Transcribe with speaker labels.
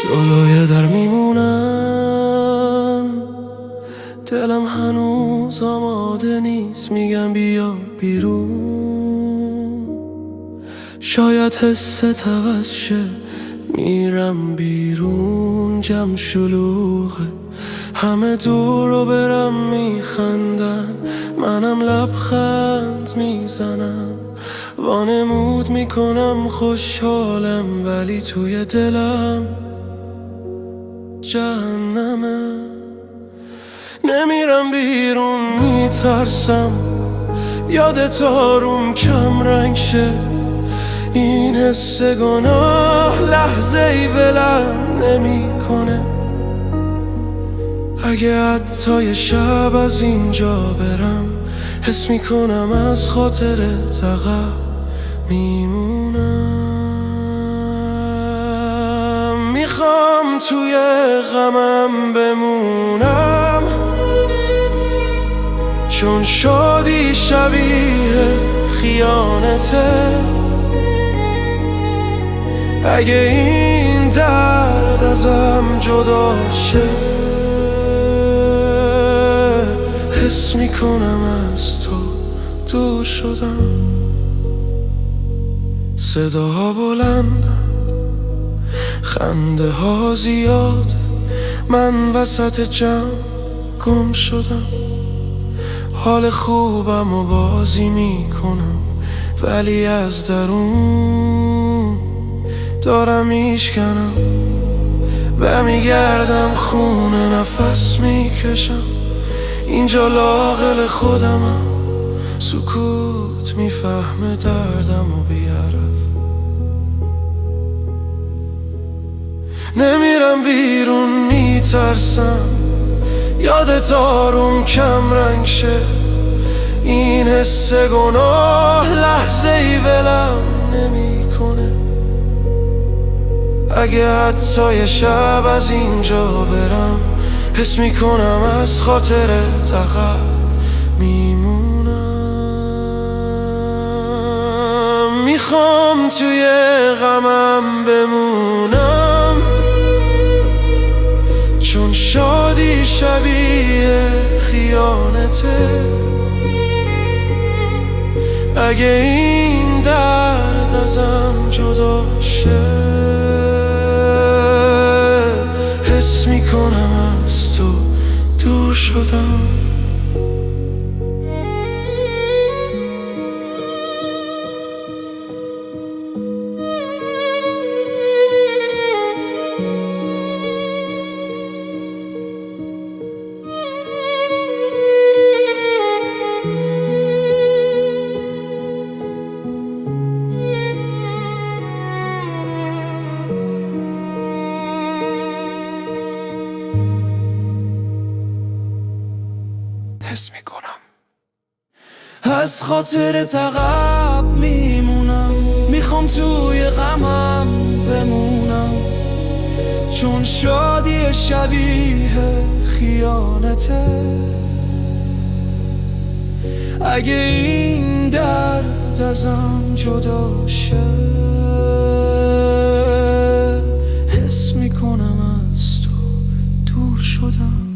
Speaker 1: جلوی در میمونم، دلم هنوز آماده نیست، میگم بیا بیرون. شاید حست عوض شه، میرم بیرون. جمع شلوغه، همه دور رو برم میخندن، منم لبخند میزنم، وانمود میکنم خوشحالم، ولی توی دلم جهنمه. نمیرم بیرون، میترسم یادت آروم کم رنگ شه. این حس گناه لحظه ای ولم نمی کنه. اگه حتی یه شب از اینجا برم، حس میکنم از خاطرت عقب میمونم. میخوام توی غمم بمونم، چون شادی شبیه خیانته. اگه این درد ازم جدا شه، حس میکنم از تو دور شدم. صداها بلندن، خنده ها زیاده، من وسط جمع گم شدم. حال خوبم و بازی میکنم، ولی از درون دارم میشکنم و میگردم خونه، نفس میکشم. اینجا لاغل خودمم، سکوت میفهمه دردم و بیارف. نمیرم بیرون، میترسم یادت آروم کم رنگ شه. این حس گناه لحظه ای ولم نمی کنه. اگه حتی یه شب از اینجا برم، حس میکنم از خاطرت عقب میمونم. میخوام توی غمم بمونم، چون شادی شبیه خیانته. اگه این درد ازم جدا شه، حس میکنم از تو دور شدم. حس میکنم از خاطرت عقب میمونم. میخوام توی غمم بمونم، چون شادی شبیه خیانته. اگه این درد ازم جدا شه، حس میکنم از تو دور شدم.